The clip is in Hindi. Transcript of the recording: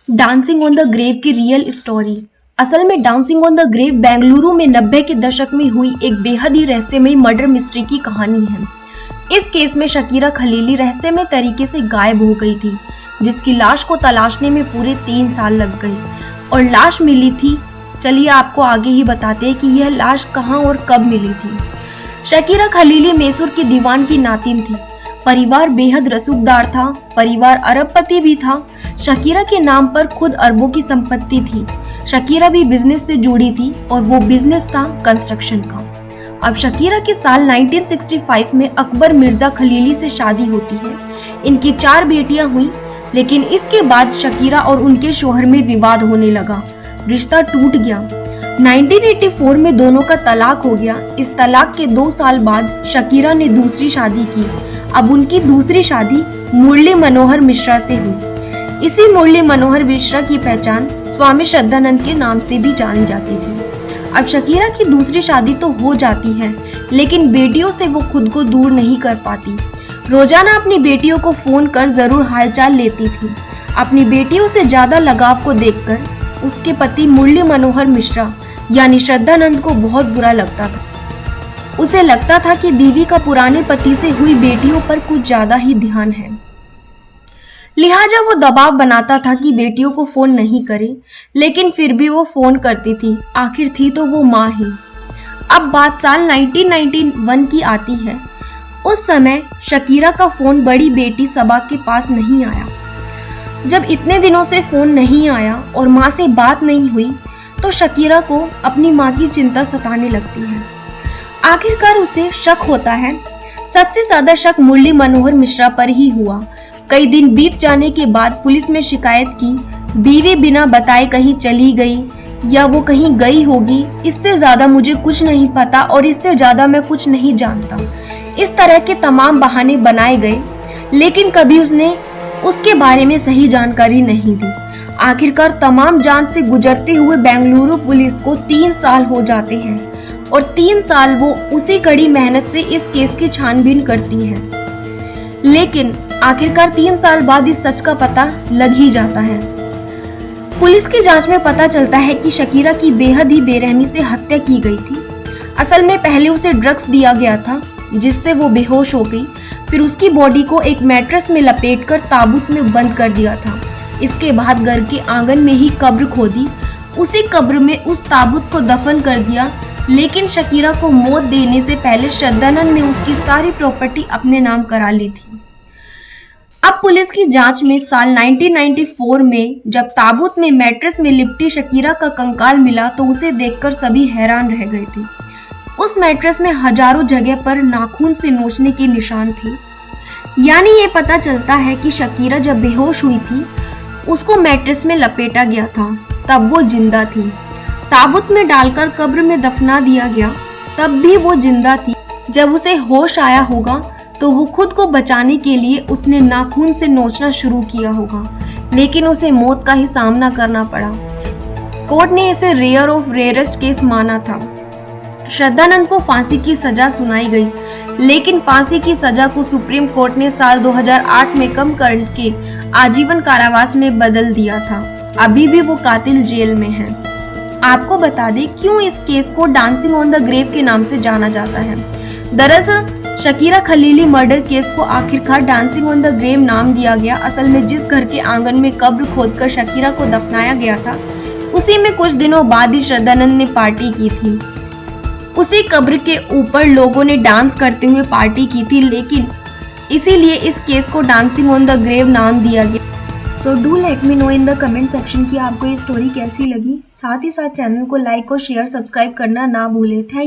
डांसिंग ऑन द ग्रेव की रियल स्टोरी। असल में dancing on the grave Bengaluru में 90 के दशक में हुई एक बेहद ही रहस्यमयी मर्डर मिस्ट्री की कहानी है। इस केस में शकीरा खलीली रहस्यमय तरीके से गायब हो गई थी, जिसकी लाश को तलाशने में पूरे 3 साल लग गए और लाश मिली थी। चलिए आपको आगे ही बताते हैं कि यह लाश कहां और कब मिली थी। शकीरा खलीली मैसूर की दीवान की नातिन थी। परिवार बेहद रसूखदार था। परिवार अरबपति भी था। शकीरा के नाम पर खुद अरबों की संपत्ति थी। शकीरा भी बिजनेस से जुड़ी थी और वो बिजनेस था कंस्ट्रक्शन का। अब शकीरा के साल 1965 में अकबर मिर्जा खलीली से शादी होती है। इनकी 4 बेटियां हुई, लेकिन इसके बाद शकीरा और उनके शौहर में विवाद होने लगा। रिश्ता टूट गया। 1984 में दोनों का तलाक हो गया। इस तलाक के 2 साल बाद शकीरा ने दूसरी शादी की। अब उनकी दूसरी शादी मुरली मनोहर मिश्रा से हुई। इसी मुरली मनोहर मिश्रा की पहचान स्वामी श्रद्धानंद के नाम से भी जानी जाती थी। अब शकीरा की दूसरी शादी तो हो जाती है, लेकिन बेटियों से वो खुद को दूर नहीं कर पाती। रोजाना अपनी बेटियों को फोन कर जरूर हालचाल लेती थी। अपनी बेटियों से ज्यादा लगाव को देखकर उसके पति मुरली मनोहर मिश्रा यानी श्रद्धानंद को बहुत बुरा लगता था। उसे लगता था कि बीवी का पुराने पति से हुई बेटियों पर कुछ ज्यादा ही ध्यान है, लिहाजा वो दबाव बनाता था कि बेटियों को फोन नहीं करे, लेकिन फिर भी वो फोन करती थी। आखिर थी तो वो माँ ही। अब बात साल 1991 की आती है। उस समय शकीरा का फोन बड़ी बेटी सबा के पास नहीं आया। जब इतने दिनों से फोन नहीं आया और माँ से बात नहीं हुई, तो शकीरा को अपनी माँ की चिंता सताने लगती है। आखिरकार उसे शक होता है। सबसे ज्यादा शक मुरली मनोहर मिश्रा पर ही हुआ। कई दिन बीत जाने के बाद पुलिस में शिकायत की। बीवी बिना बताए कहीं चली गई या वो कहीं गई होगी, इससे ज्यादा मुझे कुछ नहीं पता और इससे ज्यादा मैं कुछ नहीं जानता। इस तरह के तमाम बहाने बनाए गए, लेकिन कभी उसने उसके बारे में सही जानकारी नहीं दी। आखिरकार तमाम जांच से गुजरते हुए बेंगलुरु पुलिस को 3 साल हो जाते हैं और 3 साल वो उसी कड़ी मेहनत से इस केस की छानबीन करती है। लेकिन आखिरकार 3 साल बाद इस सच का पता लग ही जाता है। पुलिस की जांच में पता चलता है कि शकीरा की बेहद ही बेरहमी से हत्या की गई थी। असल में पहले उसे ड्रग्स दिया गया था, जिससे वो बेहोश हो गई। फिर उसकी बॉडी को एक मैट्रेस में लपेटकर ताबूत में बंद कर दिया था। इसके बाद घर के आंगन में ही कब्र खोदी। उसी कब्र में उस ताबूत को दफन कर दिया। लेकिन शकीरा को मौत देने से पहले श्रद्धानंद ने उसकी सारी प्रॉपर्टी अपने नाम करा ली थी। अब पुलिस की जांच में साल 1994 में जब ताबूत में मैट्रेस में लिपटी शकीरा का कंकाल मिला, तो उसे देखकर सभी हैरान रह गए थे। उस मैट्रेस में हजारों जगह पर नाखून से नोचने के निशान थे। यानी ये पता चलता है कि शकीरा जब बेहोश हुई थी, उसको मैट्रेस में लपेटा गया था, तब वो जिंदा थी। ताबूत में डालकर कब्र में दफना दिया गया, तब भी वो जिंदा थी। जब उसे होश आया होगा तो वो खुद को बचाने के लिए उसने नाखून से नोचना शुरू किया होगा, लेकिन उसे मौत का ही सामना करना पड़ा। कोर्ट ने इसे रेयर ऑफ रेयरेस्ट केस माना था। श्रद्धानंद को फांसी की सजा सुनाई गई, लेकिन फांसी की सजा को सुप्रीम कोर्ट ने साल 2008 में कम करके आजीवन कारावास में बदल दिया था। अभी भी वो कातिल जेल में है। आपको बता दें क्यों इस केस को डांसिंग ऑन द ग्रेव के नाम से जाना जाता है। दरअसल शकीरा खलीली मर्डर केस को आखिरकार डांसिंग ऑन द ग्रेव नाम दिया गया। असल में जिस घर के आंगन में कब्र खोदकर शकीरा को दफनाया गया था, उसी में कुछ दिनों बाद ही श्रद्धानंद ने पार्टी की थी। उसी कब्र के ऊपर लोगों ने डांस करते हुए पार्टी की थी, लेकिन इसीलिए इस केस को डांसिंग ऑन द ग्रेव नाम दिया गया। So do let me know in the comment section कि आपको ये स्टोरी कैसी लगी। साथ ही साथ चैनल को लाइक और शेयर सब्सक्राइब करना ना भूलें। थैंक